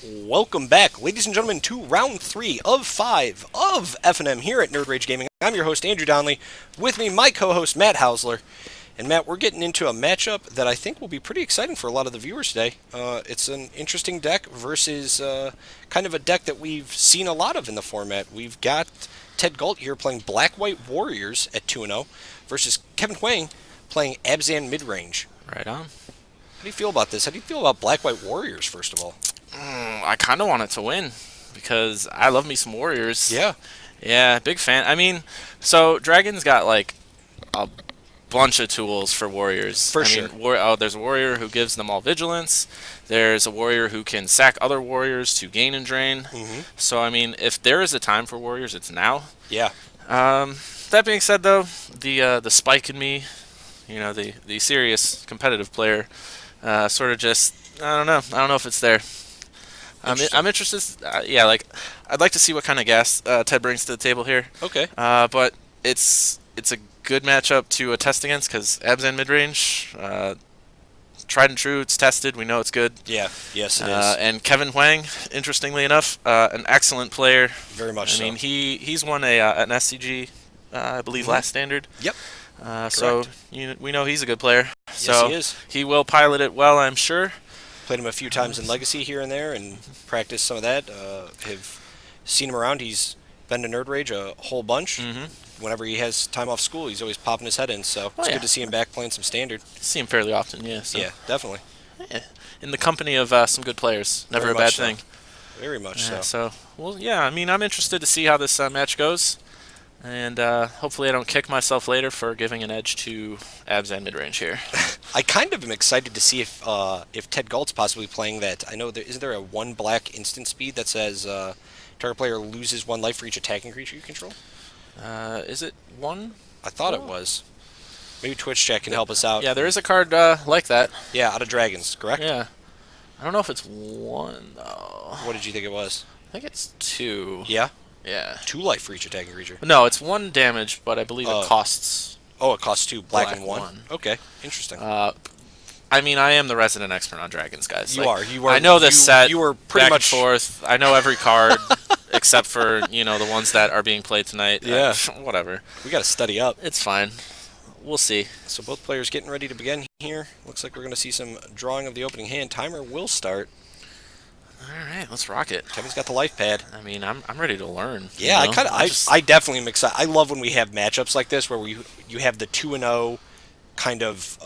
Welcome back, ladies and gentlemen, to round 3 of 5 of F&M here at Nerd Rage Gaming. I'm your host, Andrew Donnelly. With me, my co-host, Matt Hausler. And Matt, we're getting into a matchup that I think will be pretty exciting for a lot of the viewers today. It's an interesting deck versus kind of a deck that we've seen a lot of in the format. We've got Ted Gault here playing Black-White Warriors at 2-0 versus Kevin Huang playing Abzan Midrange. Right on. How do you feel about this? How do you feel about Black-White Warriors, first of all? I kind of want it to win because I love me some Warriors. Yeah. Yeah, big fan. I mean, so Dragon's got like a bunch of tools for Warriors. For sure. There's a Warrior who gives them all vigilance. There's a Warrior who can sack other Warriors to gain and drain. Mm-hmm. So, I mean, if there is a time for Warriors, it's now. Yeah. That being said, though, the spike in me, you know, the serious competitive player, sort of just, I don't know. I don't know if it's there. I'm interested. Yeah, like I'd like to see what kind of gas Ted brings to the table here. Okay. But it's a good matchup to test against because Abzan midrange, tried and true. It's tested. We know it's good. Yeah. Yes, it is. And Kevin Huang, interestingly enough, an excellent player. Very much so. I mean, he's won an SCG, I believe, last standard. Yep. So we know he's a good player. Yes, So he is. he will pilot it well, I'm sure. Played him a few times in Legacy here and there and practiced some of that. Have seen him around. He's been to Nerd Rage a whole bunch. Mm-hmm. Whenever he has time off school, he's always popping his head in. So it's good to see him back playing some Standard. See him fairly often, yeah. So. Yeah, definitely. Yeah. In the company of some good players. Never Very a bad much so. thing. Very much so. Well, yeah, I mean, I'm interested to see how this match goes. And hopefully I don't kick myself later for giving an edge to Abzan midrange here. I kind of am excited to see if Ted Gault's possibly playing that. I know isn't there a 1 black instant speed that says target player loses 1 life for each attacking creature you control? Is it 1? I thought it was. Maybe Twitch chat can help us out. Yeah, there is a card like that. Yeah, out of Dragons, correct? Yeah. I don't know if it's 1, though. What did you think it was? I think it's 2. Yeah? Yeah. 2 life for each attacking creature. No, it's 1 damage, but I believe it costs... Oh, it costs 2, black and 1? one. Okay, interesting. I mean, I am the resident expert on dragons, guys. You are. I know this set. You were pretty back much and forth. I know every card except for the ones that are being played tonight. Yeah. Whatever. We got to study up. It's fine. We'll see. So both players getting ready to begin here. Looks like we're going to see some drawing of the opening hand. Timer will start. All right, let's rock it. Kevin's got the life pad. I mean, I'm ready to learn. Yeah, I definitely am excited. I love when we have matchups like this where you have the 2-0 kind of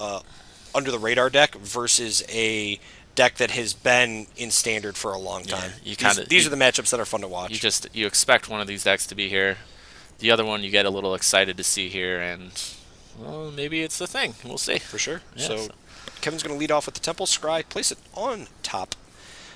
under the radar deck versus a deck that has been in Standard for a long time. Yeah, these are the matchups that are fun to watch. You expect one of these decks to be here. The other one you get a little excited to see here, and well, maybe it's the thing. We'll see. For sure. Yeah, so Kevin's going to lead off with the Temple Scry. Place it on top.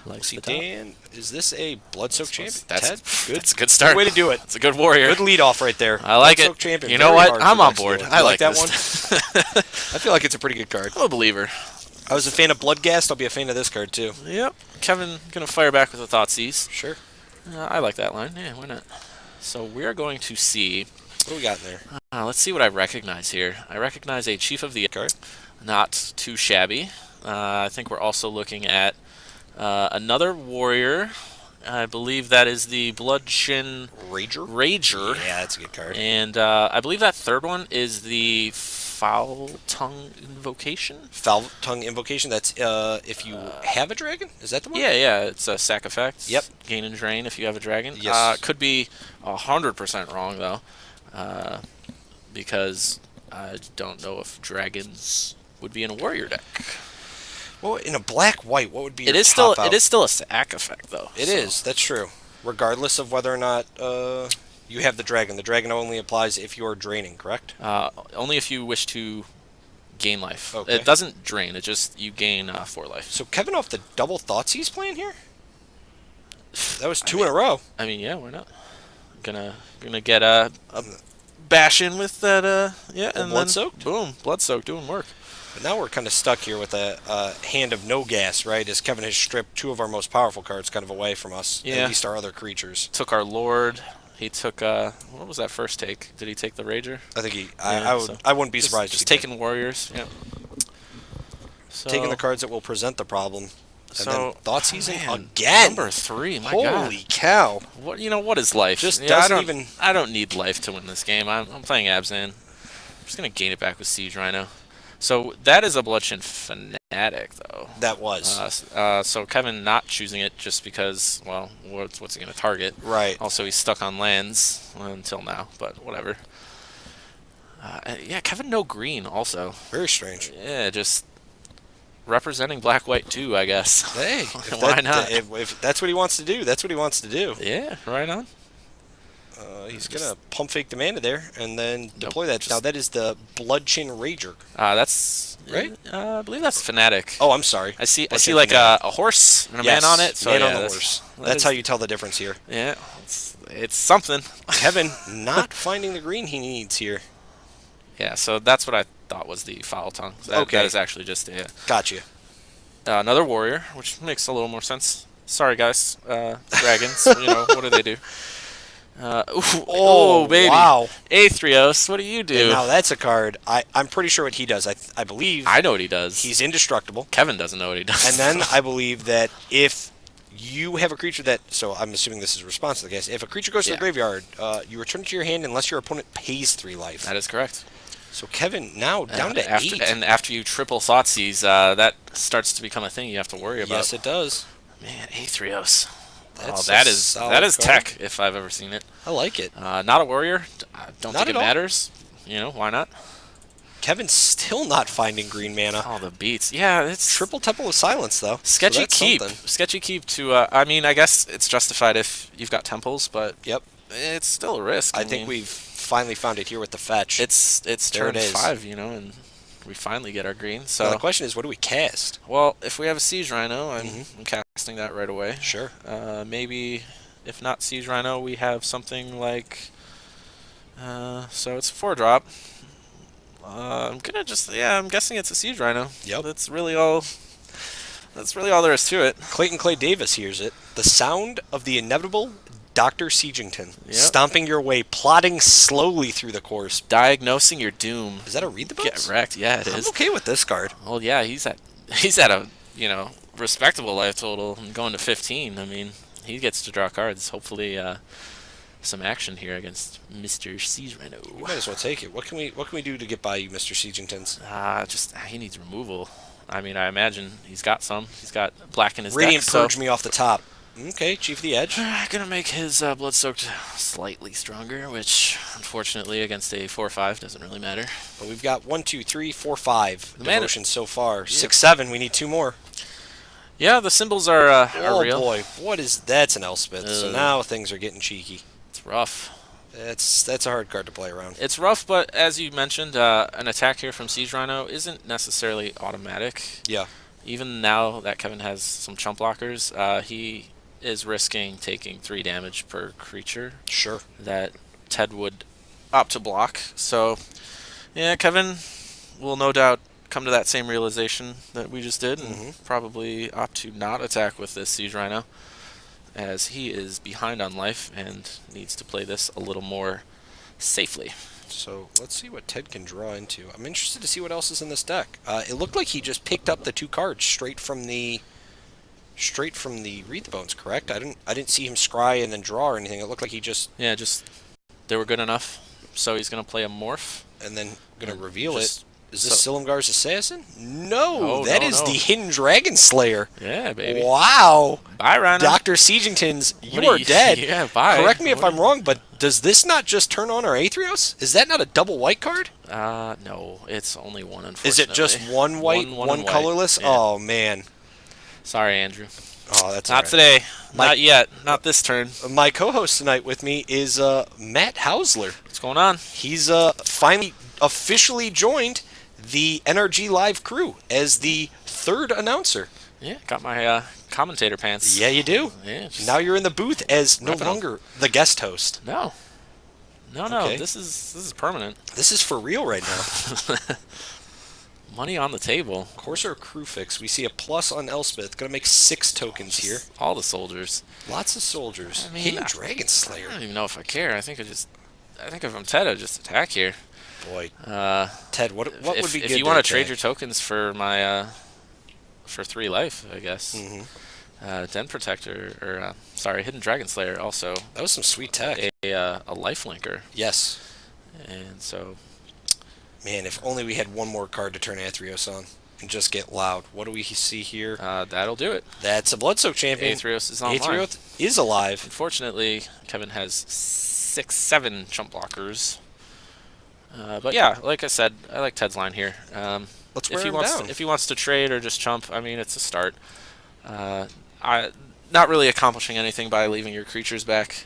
Like see, Dan, is this a Blood-Soaked Champion? That's good. That's a good start. Good way to do it. It's a good warrior. Good lead off right there. I like Blood-Soaked it. Champion. You know what? I'm on board. I like that this. one. I feel like it's a pretty good card. I'm a believer. I was a fan of Bloodghast. I'll be a fan of this card too. Yep. Kevin gonna fire back with a Thoughtseize. Sure. I like that line. Yeah, why not? So we are going to see. What do we got in there? Let's see what I recognize here. I recognize a Chief of the card. Not too shabby. I think we're also looking at another warrior. I believe that is the Bloodshin Rager. Yeah, that's a good card. And I believe that third one is the Foul Tongue Invocation. Foul Tongue Invocation. That's if you have a dragon. Is that the one? Yeah. It's a sack effect. Yep. Gain and drain if you have a dragon. Yes. Could be 100% wrong though, because I don't know if dragons would be in a warrior deck. Well, in a black-white, what would be? It is still a sack effect though. It is. That's true. Regardless of whether or not you have the dragon. The dragon only applies if you're draining, correct? Only if you wish to gain life. Okay. It doesn't drain. It just you gain 4 life. So Kevin off the double Thoughtseize playing here. That was 2 in a row. I mean, yeah, we're not gonna get a bash in with that. Yeah, and blood soaked. Boom, blood soaked, doing work. But now we're kind of stuck here with a hand of no gas, right? As Kevin has stripped 2 of our most powerful cards kind of away from us. Yeah. At least our other creatures. Took our Lord. He took what was that first take? Did he take the Rager? I think he. I wouldn't be surprised. Just taking warriors. Yeah. So, taking the cards that will present the problem. then Thought Season man, again. Number 3, my God. Holy cow. What is life? Just Yeah, doesn't even... I don't need life to win this game. I'm playing Abzan. I'm just going to gain it back with Siege Rhino. So that is a Bloodshin Fanatic, though. That was. So Kevin not choosing it just because, well, what's he going to target? Right. Also, he's stuck on lands until now, but whatever. Yeah, Kevin no green also. Very strange. Yeah, just representing black-white too, I guess. Hey, why not? If that's what he wants to do, that's what he wants to do. Yeah, right on. He's going to pump fake demand there and then deploy that. Now, that is the Bloodshin Rager. That's... Right? I believe that's Fanatic. Oh, I'm sorry. I see like a horse and a man on it. So man yeah, on the horse. That's how you tell the difference here. Yeah, it's something. Kevin not finding the green he needs here. Yeah, so that's what I thought was the foul tongue. That is actually just a... Gotcha. Another warrior, which makes a little more sense. Sorry, guys. Dragons, what do they do? Baby. Wow. Aethrios, what do you do? And now that's a card. I'm pretty sure what he does. I believe... I know what he does. He's indestructible. Kevin doesn't know what he does. And then I believe that if you have a creature that... So I'm assuming this is a response to the case. If a creature goes to the graveyard, you return it to your hand unless your opponent pays 3 life. That is correct. So Kevin now down to 8. And after you triple Thoughtseize, that starts to become a thing you have to worry about. Yes, it does. Man, Aethrios. That's that is card. tech, if I've ever seen it. I like it. Not a warrior. I don't think it matters. Why not? Kevin's still not finding green mana. Oh, the beats. Yeah, it's... Triple Temple of Silence, though. Sketchy so keep. Something. Sketchy keep to... I mean, I guess it's justified if you've got temples, but... Yep. It's still a risk. I think we've finally found it here with the fetch. It's turn 5, and we finally get our green. So now the question is, what do we cast? Well, if we have a Siege Rhino, I'm casting that right away. Sure. Maybe, if not Siege Rhino, we have something like... so it's a 4-drop. I'm guessing it's a Siege Rhino. Yep. That's really all there is to it. Clayton Clay Davis hears it. The sound of the inevitable Dr. Siegington. Yep. Stomping your way, plodding slowly through the course. Diagnosing your doom. Is that a read the bones? Get wrecked. Yeah, it is. I'm okay with this card. Well, yeah, he's at a respectable life total and going to 15. I mean, he gets to draw cards. Hopefully, some action here against Mr. Siege Rhino. You might as well take it. What can we do to get by you, Mr. Siegingtons? He needs removal. I mean, I imagine he's got some. He's got black in his Radiant deck. Purge me off the top. Okay, Chief of the Edge. Gonna make his Bloodsoaked slightly stronger, which, unfortunately, against a 4/5 doesn't really matter. But we've got 1, 2, 3, 4, 5 devotions so far. Yep. 6, 7. We need 2 more. Yeah, the symbols are real. Oh boy, that's an Elspeth. So now things are getting cheeky. It's rough. That's a hard card to play around. It's rough, but as you mentioned, an attack here from Siege Rhino isn't necessarily automatic. Yeah. Even now that Kevin has some chump blockers, he is risking taking 3 damage per creature. Sure. That Ted would opt to block. So, yeah, Kevin will no doubt come to that same realization that we just did and probably opt to not attack with this Siege Rhino, as he is behind on life and needs to play this a little more safely. So let's see what Ted can draw into. I'm interested to see what else is in this deck. It looked like he just picked up the 2 cards straight from the Read the Bones, correct? I didn't see him scry and then draw or anything. It looked like he just they were good enough. So he's gonna play a morph and then gonna reveal it. Is this Silumgar's Assassin? No, that is the Hidden Dragon Slayer. Yeah, baby. Wow. Bye, Rhino. Dr. Siegingtons, you are dead. Yeah, bye. Correct me if I'm wrong, but does this not just turn on our Aethrios? Is that not a double white card? No, it's only one, unfortunately. Is it just one white, one colorless? Yeah. Oh, man. Sorry, Andrew. Oh, that's not today. Not yet. Not this turn. My co-host tonight with me is Matt Hausler. What's going on? He's finally officially joined the NRG Live crew as the 3rd announcer. Yeah, got my commentator pants. Yeah, you do. Yeah. Now you're in the booth as no longer the guest host. No. Okay. This is permanent. This is for real right now. Money on the table. Corsair Crew Fix. We see a plus on Elspeth. Gonna make 6 tokens here. All the soldiers. Lots of soldiers. I mean, Hidden Dragon Slayer. I don't even know if I care. I think if I'm Ted, I'd just attack here. Boy. Ted, what would be good? If you want to trade your tokens for my for 3 life, I guess. Den Protector, or Hidden Dragon Slayer also. That was some sweet tech. A life linker. Yes. And so, man, if only we had one more card to turn Aetherios on and just get loud. What do we see here? that'll do it. That's a Bloodsoak champion. Aetherios is online. Aetherios is alive. Unfortunately, Kevin has 6-7 chump blockers. But yeah, like I said, I like Ted's line here. Let's wear him down. If he wants to trade or just chump, I mean, it's a start. Not really accomplishing anything by leaving your creatures back.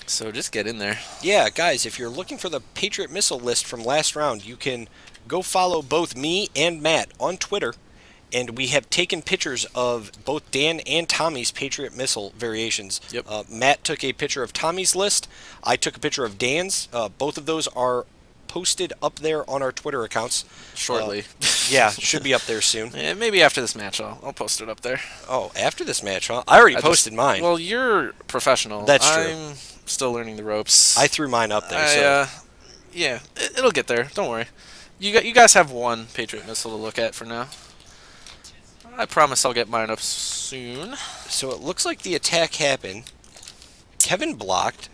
So just get in there. Yeah, guys, if you're looking for the Patriot Missile list from last round, you can go follow both me and Matt on Twitter. And we have taken pictures of both Dan and Tommy's Patriot Missile variations. Yep. Matt took a picture of Tommy's list. I took a picture of Dan's. Both of those are posted up there on our Twitter accounts. Shortly. Yeah, should be up there soon. Yeah, maybe after this match, I'll post it up there. Oh, after this match, huh? I already posted mine. Well, you're professional. That's true. I'm still learning the ropes. I threw mine up there. Yeah, it'll get there. Don't worry. You guys have one Patriot Missile to look at for now. I promise I'll get mine up soon. So it looks like the attack happened. Kevin blocked.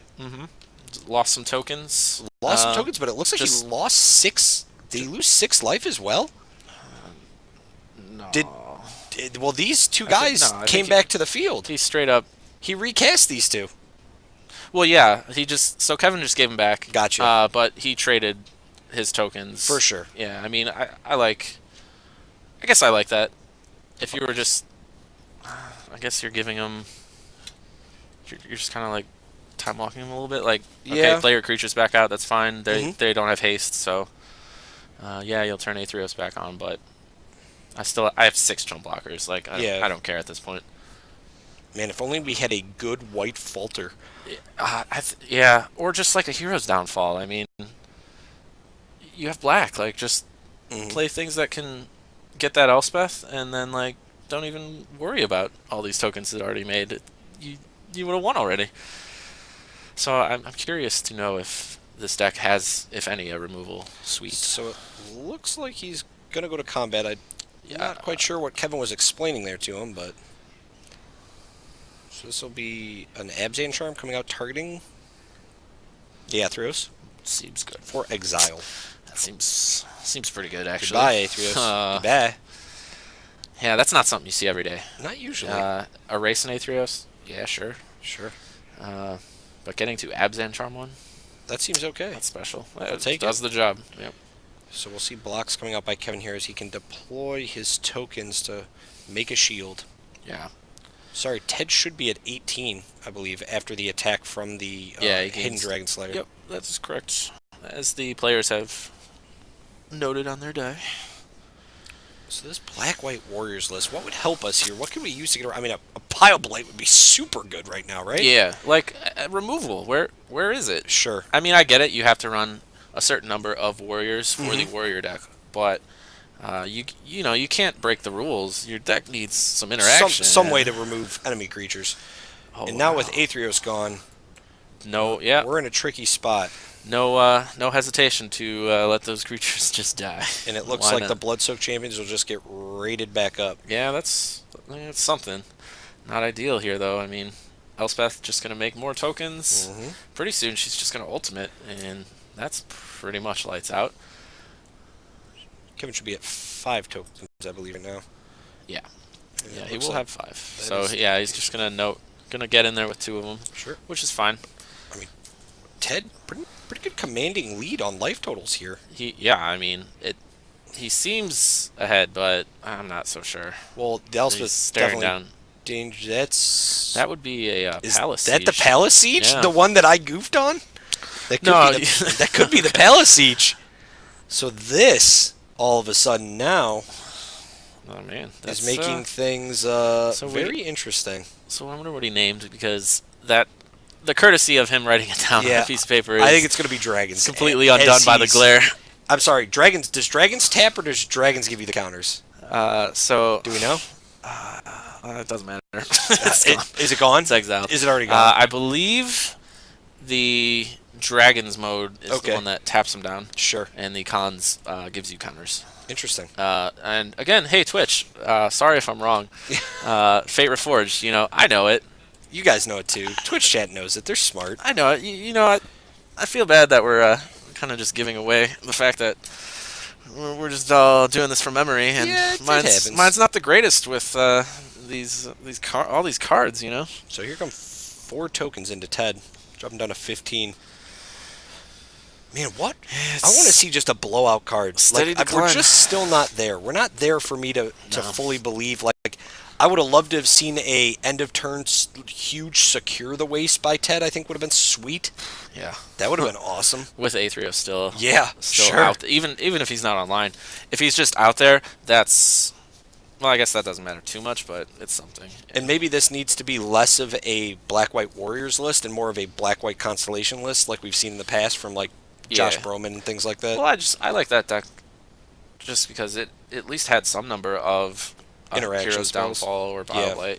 Lost some tokens. Lost some tokens, but it looks like he lost 6. Did he lose 6 life as well? No. Well, these two guys came back to the field. He straight up. He recast these two. Well, yeah. So Kevin just gave him back. Gotcha. But he traded his tokens. For sure. Yeah, I mean, I guess I like that. If you were just, I guess you're giving him, you're just kind of like time walking him a little bit. Like, okay, play your creatures back out. That's fine. They don't have haste, so yeah, you'll turn Aetherios back on. But I have 6 chump blockers. Like, I don't care at this point. Man, if only we had a good white falter. Yeah, or just like a Hero's Downfall. I mean, you have black. Like, just play things that can get that Elspeth, and then like don't even worry about all these tokens that already made. You would have won already. So I'm curious to know if this deck has, if any, a removal suite. So it looks like he's gonna go to combat. I'm not quite sure what Kevin was explaining there to him, but so this will be an Abzan charm coming out targeting the Aetherios. Seems good for exile. That seems pretty good, actually. Goodbye, Aetherios. Goodbye. Yeah, that's not something you see every day. Not usually. Erase an Aetherios? Yeah, sure. Sure. But getting to Abzan Charm 1? That seems okay. That's special. It does the job. Yep. So we'll see blocks coming out by Kevin here as he can deploy his tokens to make a shield. Yeah. Sorry, Ted should be at 18, I believe, after the attack from the Hidden Dragon Slayer. Yep, that's correct. As the players have noted on their die. So this Black-White Warriors list, what would help us here? What could we use to get around? I mean, a Pile Blight would be super good right now, right? Yeah, like removal. Where is it? Sure. I mean, I get it. You have to run a certain number of warriors for the warrior deck, but you can't break the rules. Your deck needs some interaction. Some way to remove enemy creatures. And now with Aetherios gone, we're in a tricky spot. No hesitation to let those creatures just die. And it looks like the Bloodsoak champions will just get raided back up. Yeah, that's something. Not ideal here, though. I mean, Elspeth just going to make more tokens. Pretty soon she's just going to ultimate, and that's pretty much lights out. Kevin should be at 5 tokens, I believe it now. Yeah. Yeah, he will have 5. So, yeah, he's just going to get in there with 2 of them. Sure. Which is fine. I mean, Ted, pretty good commanding lead on life totals here. I mean, he seems ahead, but I'm not so sure. Well, the Elspeth's staring down. Danger. That would be a Palace Siege. Is that the Palace Siege? Yeah. The one that I goofed on? That could be the Palace Siege. So this, all of a sudden now, is making things very interesting. So I wonder what he named, because the courtesy of him writing it down on a piece of paper is, I think it's going to be Dragons. Completely undone by the glare. I'm sorry, Dragons. Does Dragons tap or does Dragons give you the counters? Do we know? It doesn't matter. Is it gone? It's exiled. Is it already gone? I believe the Dragon's mode is Okay. the one that taps them down, Sure. and the cons gives you counters. Interesting. And again, hey Twitch, sorry if I'm wrong. Fate Reforged, I know it. You guys know it too. Twitch chat knows it. They're smart. I know it. I feel bad that we're kind of just giving away the fact that we're just all doing this from memory, and Yeah, it happens. mine's not the greatest with all these cards, So here come 4 tokens into Ted. Drop him down to 15. Man, what? I want to see just a blowout card. Steady We're decline. just still not there. We're not there for me to No. fully believe. Like, I would have loved to have seen a end of turn huge secure the waste by Ted. I think would have been sweet. Yeah. That would have been awesome. With Aethrio still. Yeah, Still sure. out. Even if he's not online, if he's just out there, that's. Well, I guess that doesn't matter too much, but it's something. And maybe this needs to be less of a Black-White Warriors list and more of a Black-White Constellation list like we've seen in the past from, like, Josh Yeah. Broman and things like that. Well, I like that deck just because it at least had some number of Interaction Hero's spells. Downfall or Yeah. Bottle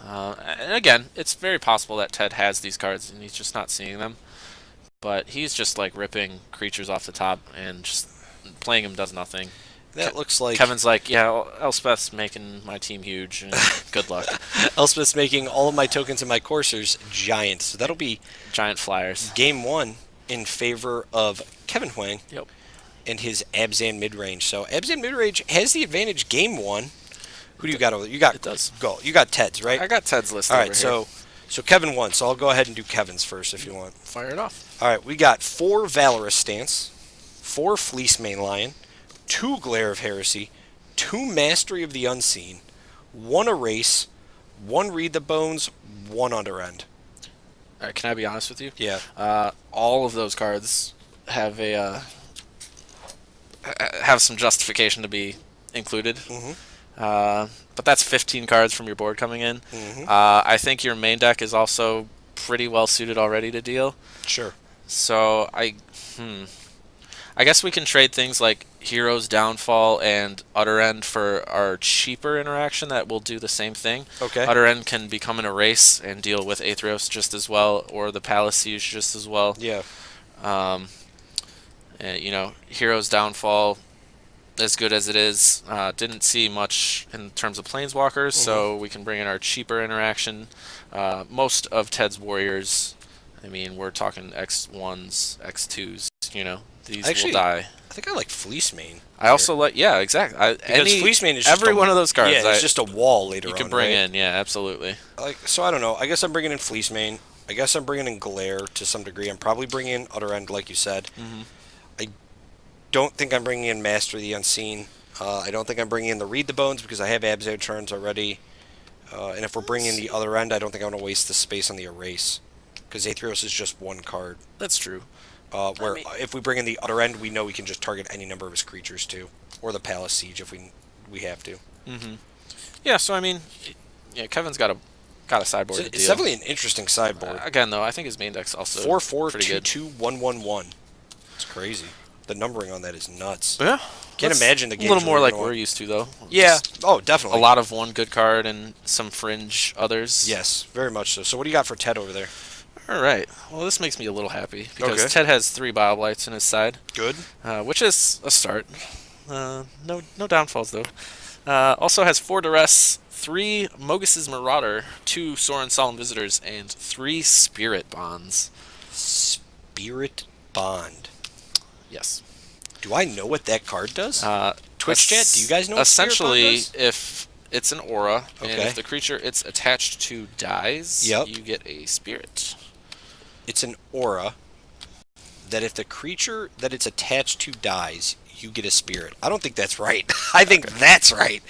and again, it's very possible that Ted has these cards and he's just not seeing them. But he's just like ripping creatures off the top and just playing him does nothing. That looks like... Kevin's like, yeah, Elspeth's making my team huge, and good luck. Elspeth's making all of my tokens and my coursers giant. So that'll be Giant flyers. game 1 in favor of Kevin Huang Yep. and his Abzan midrange. So Abzan midrange has the advantage game 1. Who do you got over there? You got It does. Gault. You got Ted's, right? I got Ted's list All over right, here. so Kevin won. So I'll go ahead and do Kevin's first if you want. Fire it off. All right, we got 4 Valorous Stance, 4 Fleece Main Lion, 2 Glare of Heresy, 2 Mastery of the Unseen, 1 Erase, 1 Read the Bones, 1 Underend. All right, can I be honest with you? Yeah. All of those cards have have some justification to be included. Mhm. But that's 15 cards from your board coming in. Mhm. I think your main deck is also pretty well suited already to deal. Sure. So I guess we can trade things like Hero's Downfall and Utter End for our cheaper interaction that will do the same thing. Okay. Utter End can become an Erase and deal with Aetherios just as well, or the Palace Siege just as well. Yeah. And, Hero's Downfall, as good as it is, didn't see much in terms of Planeswalkers, so we can bring in our cheaper interaction. Most of Ted's Warriors, I mean, we're talking X1s, X2s, these Actually, will die. I think I like Fleece Main. I also like, yeah, exactly. Because Fleece Main is just every one of those cards. Yeah, it's just a wall later you on. can bring right? in, yeah, absolutely. So I don't know. I guess I'm bringing in Fleece Main. I guess I'm bringing in Glare to some degree. I'm probably bringing in Utter End, like you said. Mhm. I don't think I'm bringing in Master of the Unseen. I don't think I'm bringing in the Read the Bones because I have Abzan turns already. And if we're bringing in the Other End, I don't think I'm going to waste the space on the Erase. Because Aetherios is just 1 card. That's true. Where if we bring in the Other End, we know we can just target any number of his creatures too. Or the Palace Siege if we have to. Mm-hmm. Yeah, so I mean, yeah, Kevin's got a sideboard to It's deal. definitely an interesting sideboard. Again, though, I think his main deck's also 4/4 pretty good. 2/2 1/1/1. It's crazy. The numbering on that is nuts. Yeah. Can't That's imagine the a games little more we're like gonna we're want. used to, though. Yeah. Just Oh, a definitely. lot of one good card and some fringe others. Yes, very much so. So what do you got for Ted over there? All right. Well, this makes me a little happy because Okay. Ted has 3 Bioblights in his side, Good. which is a start. No downfalls though. Also has 4 Duress, 3 Mogus's Marauder, 2 Sorin Solemn Visitors, and 3 Spirit Bonds. Spirit Bond. Yes. Do I know what that card does? Twitch es- chat, do you guys know what Spirit Bond Essentially, does? if it's an aura, and Okay. if the creature it's attached to dies, Yep. you get a spirit. It's an aura that if the creature that it's attached to dies, you get a spirit. I don't think that's right. I think that's right.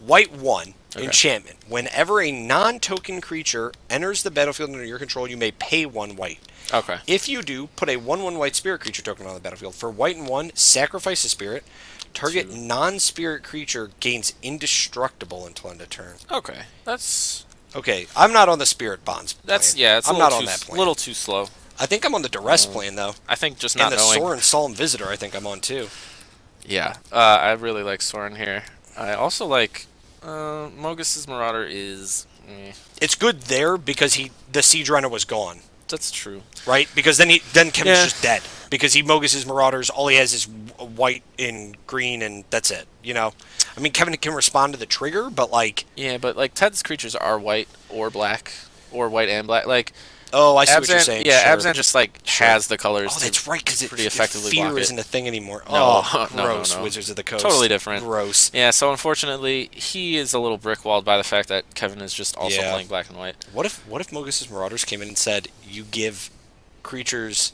White 1, Okay. enchantment. Whenever a non-token creature enters the battlefield under your control, you may pay 1 white. Okay. If you do, put a 1/1 white spirit creature token on the battlefield. For white and 1, sacrifice a spirit. Target Two. non-spirit creature gains indestructible until end of turn. Okay. That's Okay, I'm not on the spirit bonds plan. yeah. It's I'm a not little on too, that plan. little too slow. I think I'm on the duress plan though. I think just not And the knowing. Sorin Solemn Visitor I think I'm on too. Yeah. I really like Sorin here. I also like Mogus's Marauder is. It's good there because the Siege Runner was gone. That's true. right? Because then Kevin's just dead. Because he Mogus his Marauders, all he has is white and green, and that's it. You know, I mean, Kevin can respond to the trigger, but like, Yeah, but like Ted's creatures are white or black, or white and black. Like, oh, I see what you're Abzan, saying. yeah, Sure. Abzan just like has the colors. Oh, that's right, because pretty effectively fear block it. isn't a thing anymore. No, Oh, no, gross, no. Wizards of the Coast. Totally different. Gross. Yeah, so unfortunately, he is a little brick-walled by the fact that Kevin is just also playing black and white. What if Mogus's Marauders came in and said you give creatures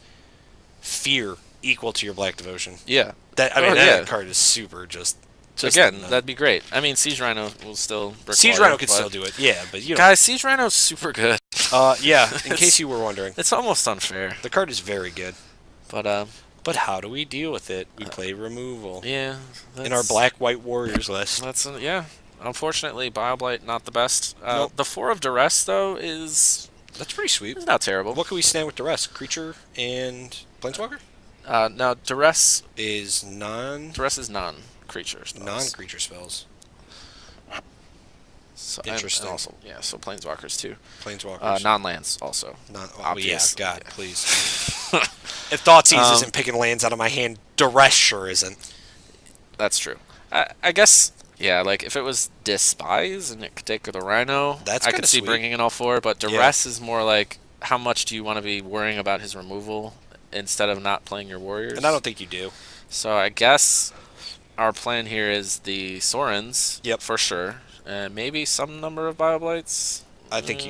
fear equal to your black devotion? Yeah. That that card is super just Again, that'd be great. I mean, Siege Rhino will still brick Siege wall Rhino it, could but- still do it. Yeah, but you know. Guys, Siege Rhino's super good. Yeah, in case you were wondering. It's almost unfair. The card is very good. But how do we deal with it? We play removal. yeah. In our black-white warriors list. That's yeah. Unfortunately, Bioblight not the best. Nope. The 4 of Duress though is That's pretty sweet. not terrible. What can we stand with the rest? Creature and Planeswalker? Now Duress Is is non-creature spells. non-creature spells. So, Interesting. And also, yeah, so Planeswalkers too. Planeswalkers. Non-lands also. Oh, yeah, obvious. God, please. If Thoughtseize Um, isn't picking lands out of my hand, Duress sure isn't. That's true. I guess, yeah, like if it was Despise and it could take the Rhino, That's I kinda could see sweet. bringing in all 4, but Duress is more like, how much do you want to be worrying about his removal instead of not playing your warriors? And I don't think you do. So I guess our plan here is the Sorens, Yep. for sure, and maybe some number of Bioblights. I think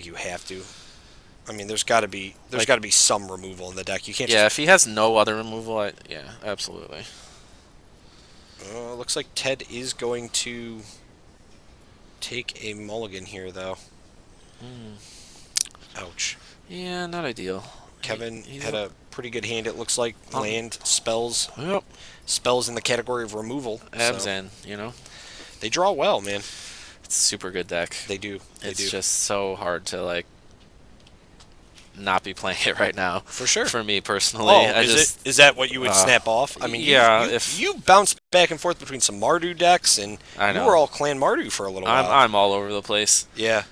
you have to. I mean, there's got to be some removal in the deck. You can't. Yeah, if he has no other removal, yeah, absolutely. Looks like Ted is going to take a mulligan here, though. Ouch. Yeah, not ideal. Kevin He's had a pretty good hand. It looks like land spells Yep. in the category of removal. So Abzan, you know, they draw well, man. it's a super good deck. They do. It's just so hard to like not be playing it right now. For sure. For me personally, Oh, I is that what you would snap off? I mean, yeah, you bounced back and forth between some Mardu decks, and I know. you were all Clan Mardu for a little while. I'm all over the place. Yeah.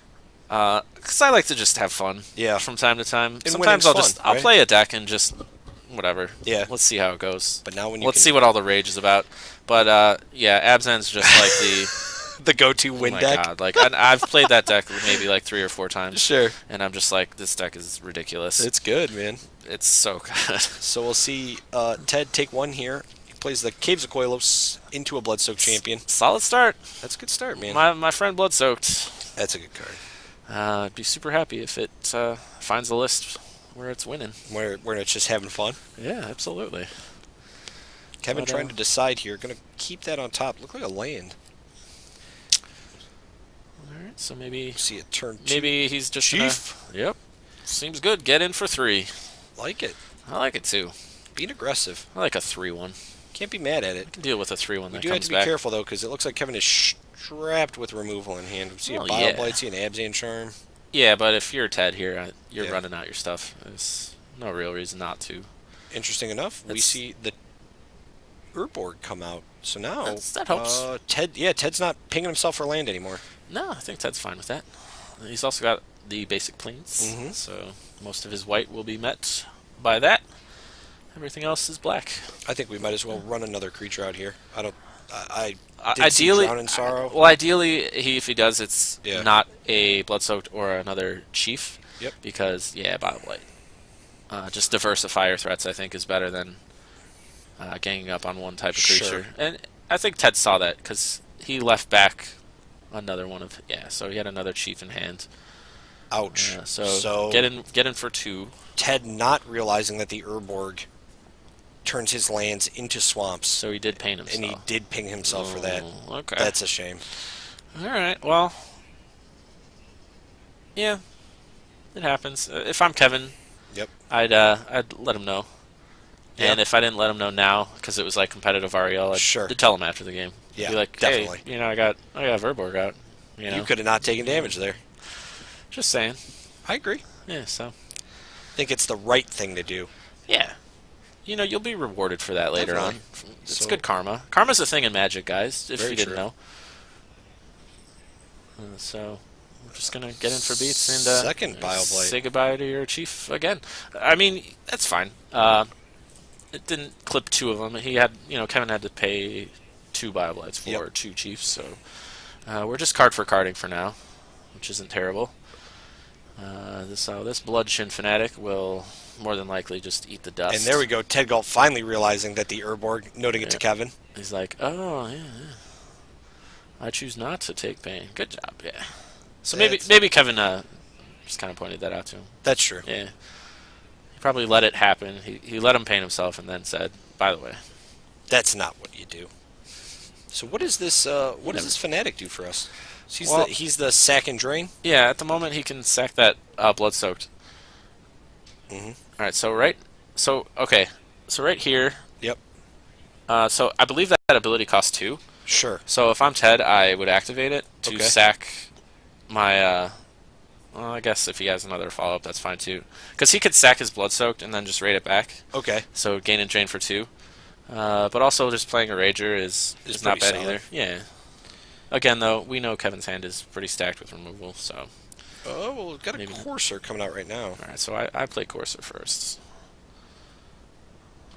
Because I like to just have fun. Yeah. From time to time. And Sometimes winning's fun, I'll right? play a deck and just whatever. Yeah. Let's see how it goes. But now when you Let's see what all the rage is about. But yeah, Abzan's just like the go-to oh win my deck. God. Like I've played that deck maybe like 3 or 4 times. Sure. And I'm just like, this deck is ridiculous. It's good, man. It's so good. So we'll see Ted take one here. He plays the Caves of Koilos into a Bloodsoaked champion. Solid start. That's a good start, man. My friend Bloodsoaked. That's a good card. I'd be super happy if it finds a list where it's winning. Where it's just having fun. Yeah, absolutely. Kevin But, trying to decide here. Going to keep that on top. Look like a land. All right, so maybe See it turn 2. maybe he's just Chief. Yep. Seems good. Get in for 3. Like it. I like it too. Being aggressive. I like a 3-1. Can't be mad at it. Can deal with a 3-1 We that do have comes to be back. careful, though, because it looks like Kevin is strapped with removal in hand. We see a Oh, Bile yeah. Blight, see an Abzan Charm. Yeah, but if you're Ted here, you're Yeah. running out your stuff. There's no real reason not to. Interesting enough, we It's- see the Urborg come out. So now, That helps. Ted's not pinging himself for land anymore. No, I think Ted's fine with that. He's also got the basic planes, Mhm. so most of his white will be met by that. Everything else is black. I think we might as well run another creature out here. I don't. I did Ideally, see Drown in Sorrow. well, ideally, if he does, it's Yeah. not a Bloodsoaked or another Chief. Yep. Because Bioblight. Just diversify your threats, I think, is better than ganging up on one type of Sure. creature. And I think Ted saw that because he left back another one of so he had another Chief in hand. Ouch. So get in for 2. Ted not realizing that the Urborg turns his lands into swamps, So he did paint himself. and he did ping himself for that. Oh, okay. That's a shame. All right. Well, yeah, it happens. If I'm Kevin, Yep. I'd let him know. Yeah. And if I didn't let him know now, because it was like competitive REL, I'd tell him after the game. Yeah, Be like, definitely. Hey, I got Verborg out. You could have not taken damage there. Just saying. I agree. Yeah. So. I think it's the right thing to do. Yeah. You'll be rewarded for that later Definitely. on. It's So- good karma. Karma's a thing in Magic, guys. If Very you didn't true. know. So we're just gonna get in for beats and second BioBlight. say goodbye to your chief again. I mean, that's fine. It didn't clip 2 of them. He had, Kevin had to pay 2 BioBlights for 2 chiefs, so we're just card for carding for now, which isn't terrible. This Bloodshin Fanatic will more than likely just eat the dust. And there we go. Ted Gault finally realizing that the Urborg, noting it to Kevin. He's like, oh, yeah. I choose not to take pain. Good job, yeah. So maybe Kevin just kind of pointed that out to him. That's true. Yeah. He probably let it happen. He let him paint himself and then said, by the way. That's not what you do. So what is this? What does this Fanatic do for us? So he's the sack and drain? Yeah, at the moment he can sack that Blood-Soaked. Mm-hmm. All right, so right here. Yep. So I believe that ability costs 2. Sure. So if I'm Ted, I would activate it to sack my. Well, I guess if he has another follow-up, that's fine too. Because he could sack his Blood-Soaked and then just raid it back. Okay. So gain and drain for 2. But also just playing a Rager is not bad either. Yeah. Again, though, we know Kevin's hand is pretty stacked with removal, so. Oh, well, we've got a Courser coming out right now. All right, so I play Courser first.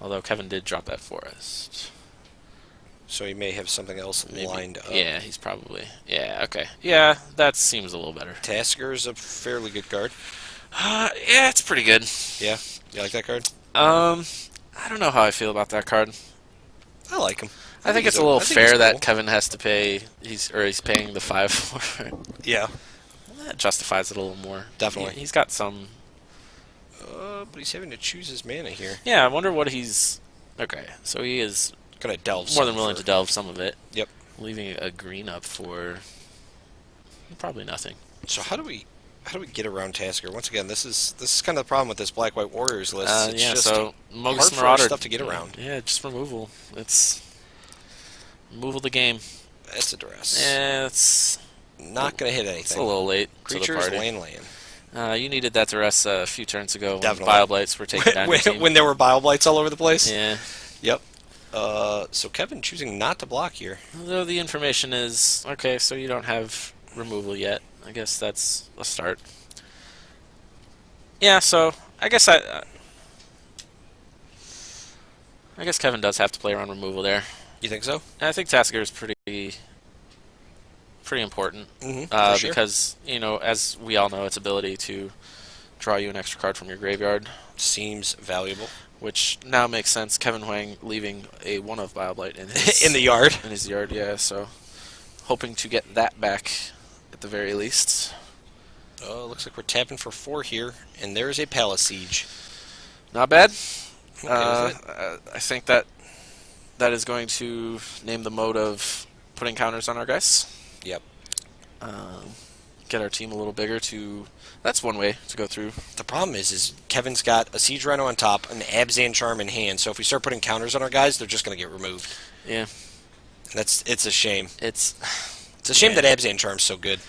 Although Kevin did drop that Forest. So he may have something else lined up. Yeah, he's probably. Yeah, okay. Yeah, that seems a little better. Tasker is a fairly good card. Yeah, it's pretty good. Yeah? You like that card? I don't know how I feel about that card. I like him. I think it's a little fair that Kevin has to pay. He's paying the 5 for it. Yeah. That justifies it a little more. Definitely. He's got some. But he's having to choose his mana here. Yeah, I wonder what he's. Okay, so he is gonna delve more than willing to delve some of it. Yep. Leaving a green up for probably nothing. So how do we get around Tasker? Once again, this is kind of the problem with this Black-White Warriors list. It's just so Mogus Marauder stuff to get around. Yeah, just removal. It's removal the game. That's a duress. Yeah, it's not gonna hit anything. It's a little late. Creatures, to the party. land. You needed that duress a few turns ago. Definitely. When BioBlights were taking down your team. When there were BioBlights all over the place. Yeah. Yep. So Kevin choosing not to block here. Although the information is okay, so you don't have removal yet. I guess that's a start. Yeah, so I guess Kevin does have to play around removal there. You think so? I think Tasker is pretty important. Mm-hmm, sure. Because as we all know, its ability to draw you an extra card from your graveyard seems valuable. Which now makes sense. Kevin Huang leaving a 1-of BioBlight in his in the yard. In his yard, yeah. So hoping to get that back at the very least. Looks like we're tapping for 4 here, and there's a Palace Siege. Not bad. Okay, I think that is going to name the mode of putting counters on our guys. Yep. Get our team a little bigger to. That's one way to go through. The problem is Kevin's got a Siege Rhino on top, an Abzan Charm in hand. So if we start putting counters on our guys, they're just going to get removed. Yeah. It's a shame. It's a shame that Abzan Charm's so good.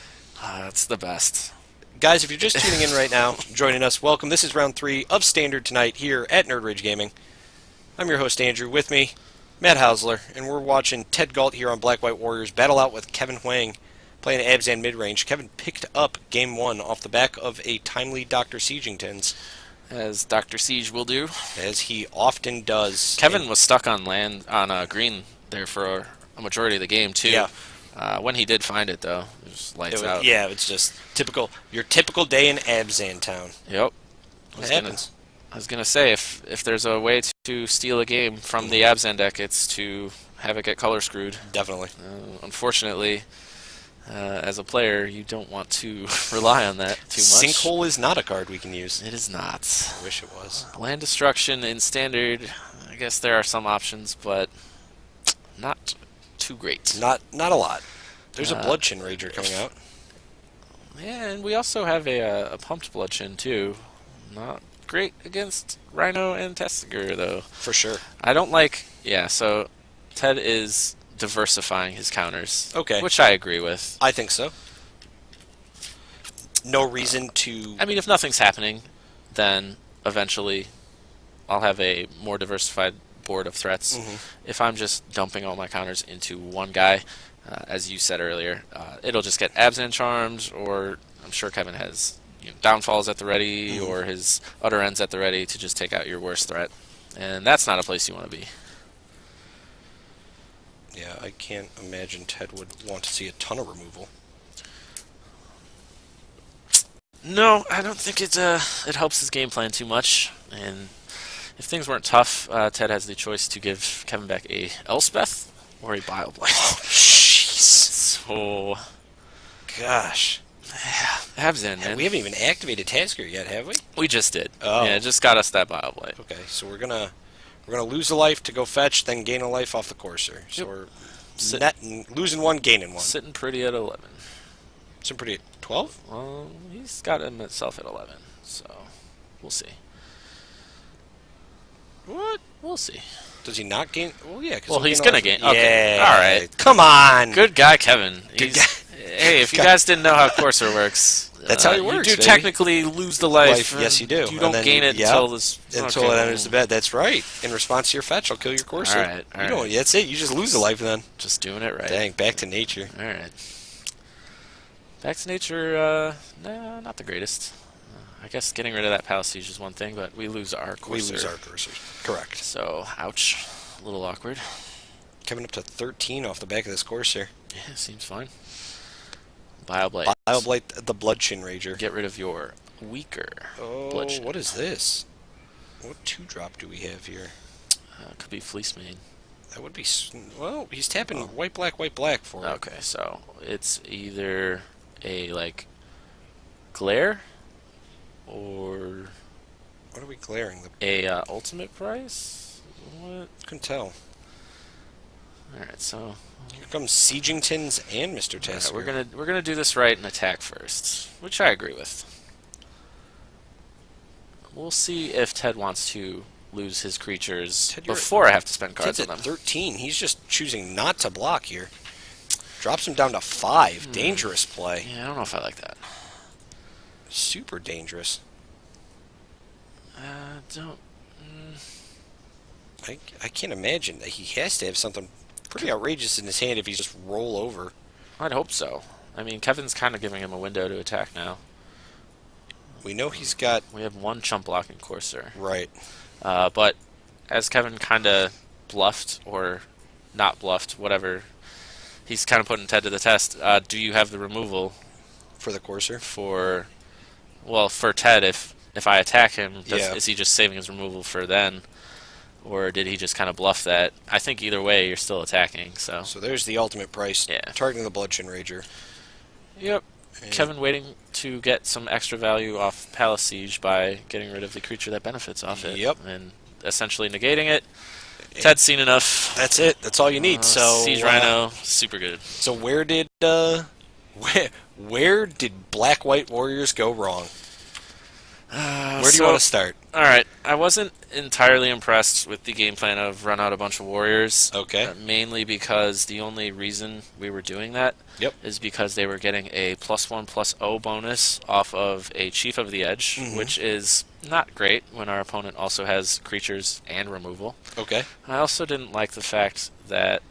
It's the best. Guys, if you're just tuning in right now, joining us, welcome. This is round 3 of Standard tonight here at NRG Gaming. I'm your host, Andrew. With me, Matt Hausler, and we're watching Ted Gault here on Black-White Warriors battle out with Kevin Huang playing Abzan mid-range. Kevin picked up Game 1 off the back of a timely Dr. Siegingtons. As Dr. Siege will do. As he often does. Kevin was stuck on green there for a majority of the game, too. Yeah. When he did find it, though, it was lights out. Yeah, it's just your typical day in Abzan Town. Yep. What happens? I was going to say, if there's a way to steal a game from the Abzan deck, it's to have it get color screwed. Definitely. Unfortunately, as a player, you don't want to rely on that too much. Sinkhole is not a card we can use. It is not. I wish it was. Land destruction in Standard, I guess there are some options, but not too great. Not a lot. There's a Bloodshin Rager coming out. Yeah, and we also have a pumped Bloodshin, too. Not great against Rhino and Testiger, though. For sure. I don't like... Yeah, so Ted is diversifying his counters. Okay. Which I agree with. I think so. No reason to... I mean, if nothing's happening, then eventually I'll have a more diversified board of threats. Mm-hmm. If I'm just dumping all my counters into one guy, as you said earlier. It'll just get Abzan charms, or I'm sure Kevin has downfalls at the ready, or his utter ends at the ready to just take out your worst threat. And that's not a place you want to be. Yeah, I can't imagine Ted would want to see a ton of removal. No, I don't think it helps his game plan too much. And if things weren't tough, Ted has the choice to give Kevin back a Elspeth or a Bile Blight. Oh, jeez. So, Gosh. Abzan, man. We haven't even activated Tasker yet, have we? We just did. Oh. Yeah, it just got us that Bile Blight. Okay, so we're gonna lose a life to go fetch, then gain a life off the Courser. So we're losing one, gaining one. Sitting pretty at 11. Sitting pretty at 12? Well, he's got himself at 11, so we'll see. What? We'll see. Does he not gain? Well, yeah. Well, he's going to gain. Yeah. Okay. All right. Come on. Good guy, Kevin. Good guy. Hey, if you guys didn't know how Courser works, that's how it works. You do baby. Technically lose the life. Yes, you do. You don't gain it until it enters the bed. That's right. In response to your fetch, I'll kill your Courser. All right. You don't. That's it. You just lose the life then. Just doing it right. Dang. Back to nature. All right. Back to nature. Nah, not the greatest. I guess getting rid of that Palace Siege is one thing, but we lose our Courser. We lose our Courser. Correct. So, ouch. A little awkward. Coming up to 13 off the back of this Courser. Yeah, seems fine. Bile Blight. Bile Blight, the Bloodshin Rager. Get rid of your weaker Bloodshin. What is this? What 2-drop do we have here? Could be Fleece Mane. That would be... Well, he's tapping white, black for it. Okay, so it's either a, like, glare or... What are we glaring? A ultimate price? What? Couldn't tell. Alright, so... Here comes Siegingtons and Mr. Tasker. Right, we're gonna do this right and attack first, which I agree with. We'll see if Ted wants to lose his creatures before I have to spend cards on them. Ted's at 13. He's just choosing not to block here. Drops him down to 5. Dangerous play. Yeah, I don't know if I like that. Super dangerous. Don't... I can't imagine that he has to have something pretty outrageous in his hand if he's just roll over. I'd hope so. I mean, Kevin's kind of giving him a window to attack now. We know he's got... We have one chump blocking Courser. Right. But as Kevin kind of bluffed, or not bluffed, whatever, he's kind of putting Ted to the test. Do you have the removal for the Courser? For Ted, if I attack him, is he just saving his removal for then? Or did he just kind of bluff that? I think either way, you're still attacking. So there's the ultimate price. Yeah. Targeting the Bloodshin Rager. Yep. And Kevin waiting to get some extra value off Palace Siege by getting rid of the creature that benefits off it. Yep. And essentially negating it. Ted's seen enough. That's it. That's all you need. Siege Rhino, super good. So where did Black-White Warriors go wrong? Where do you want to start? All right, I wasn't entirely impressed with the game plan of run out a bunch of warriors. Okay. Mainly because the only reason we were doing that is because they were getting a +1/+0 bonus off of a Chief of the Edge, which is not great when our opponent also has creatures and removal. Okay. I also didn't like the fact that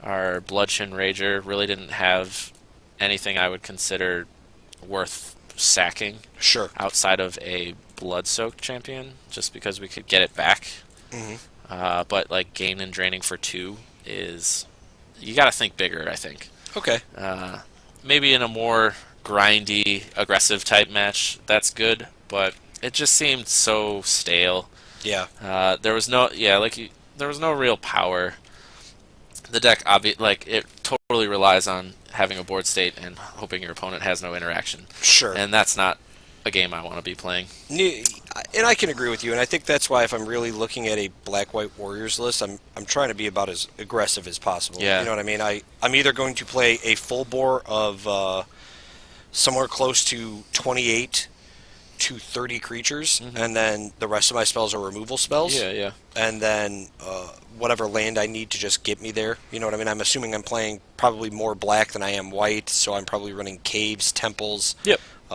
our Bloodshin Rager really didn't have anything I would consider worth sacking outside of a blood-soaked champion, just because we could get it back. But like gain and draining for 2 is, you got to think bigger, I think. Okay. Maybe in a more grindy, aggressive type match, that's good, but it just seemed so stale. Yeah. There was no real power. The deck, it totally relies on having a board state and hoping your opponent has no interaction. Sure. And that's not a game I want to be playing. And I can agree with you, and I think that's why if I'm really looking at a Black-White Warriors list, I'm trying to be about as aggressive as possible. Yeah. You know what I mean? I'm either going to play a full bore of somewhere close to 28 to 30 creatures, and then the rest of my spells are removal spells. Yeah. And then whatever land I need to just get me there. You know what I mean? I'm assuming I'm playing probably more black than I am white, so I'm probably running caves, temples,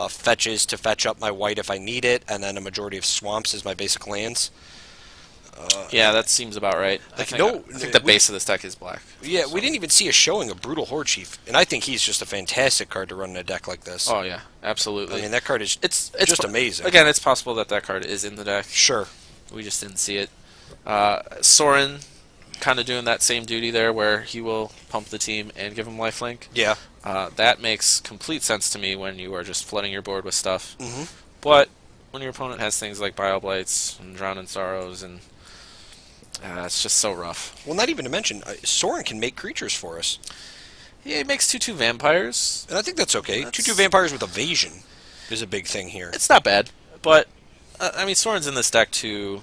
fetches to fetch up my white if I need it, and then a majority of swamps as my basic lands. Yeah, that seems about right. I think the base of this deck is black. Yeah, we didn't even see a showing of Brutal Horde Chief, and I think he's just a fantastic card to run in a deck like this. Oh yeah, absolutely. I mean, that card is it's just amazing. Again, it's possible that card is in the deck. Sure. We just didn't see it. Soren kind of doing that same duty there where he will pump the team and give him lifelink. Yeah. That makes complete sense to me when you are just flooding your board with stuff. Mm-hmm. But when your opponent has things like Bio Blights and Drown in Sorrows, and it's just so rough. Well, not even to mention, Soren can make creatures for us. Yeah, he makes 2/2 vampires. And I think that's okay. 2/2 vampires with evasion is a big thing here. It's not bad, but I mean, Soren's in this deck to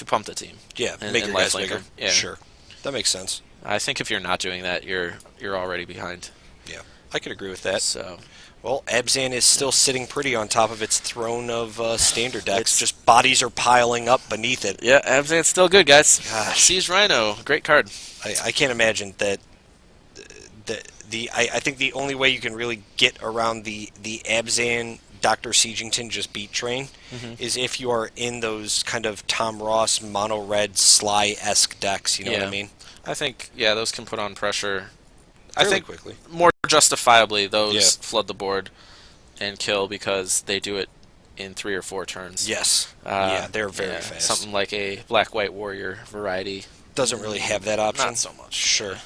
pump the team. Yeah, and, make and your guys lifelink bigger. him. Yeah. Sure. That makes sense. I think if you're not doing that, you're already behind. Yeah, I could agree with that. So, well, Abzan is still sitting pretty on top of its throne of standard decks. Just bodies are piling up beneath it. yeah, Abzan's still good, guys. Gosh. Siege Rhino, great card. I can't imagine that. I think the only way you can really get around the Abzan Dr. Siegington just beat train is if you are in those kind of Tom Ross mono red Sly-esque decks. You know what I mean? I think those can put on pressure. I think quickly. More justifiably, those flood the board and kill because they do it in 3 or 4 turns. Yes. Yeah, they're very fast. Something like a Black-White Warrior variety doesn't really have that option. Not so much. Sure.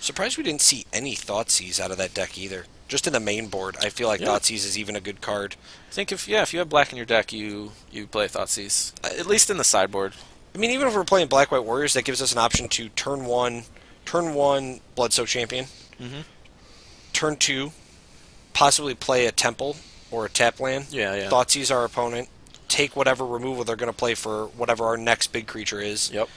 Surprised we didn't see any Thoughtseize out of that deck either. Just in the main board, I feel like Thoughtseize is even a good card. I think if you have black in your deck, you play Thoughtseize. At least in the sideboard. I mean, even if we're playing Black-White Warriors, that gives us an option to turn one Bloodsoul Champion. Mm-hmm. Turn 2, possibly play a Temple or a tap land. Yeah. Thoughtseize our opponent. Take whatever removal they're going to play for whatever our next big creature is. Yep.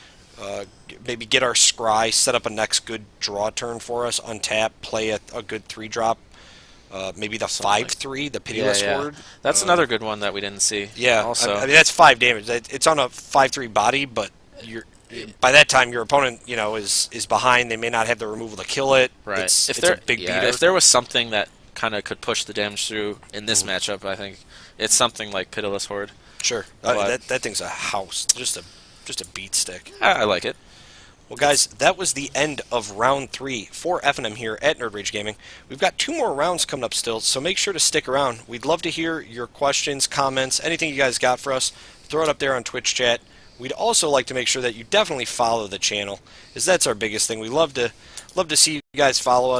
Maybe get our Scry, set up a next good draw turn for us, untap, play a good 3-drop. Maybe the 5/3, the Pitiless Horde. That's another good one that we didn't see. Yeah, also. I mean that's 5 damage. It's on a 5/3 body, but by that time your opponent, is behind. They may not have the removal to kill it. Right. It's a big beater. If there was something that kind of could push the damage through in this matchup, I think it's something like Pitiless Horde. Sure. That thing's a house. Just a beat stick. I like it. Well, guys, that was the end of round 3 for FNM here at Nerd Rage Gaming. We've got 2 more rounds coming up still, so make sure to stick around. We'd love to hear your questions, comments, anything you guys got for us. Throw it up there on Twitch chat. We'd also like to make sure that you definitely follow the channel, as that's our biggest thing. We love to see you guys follow us,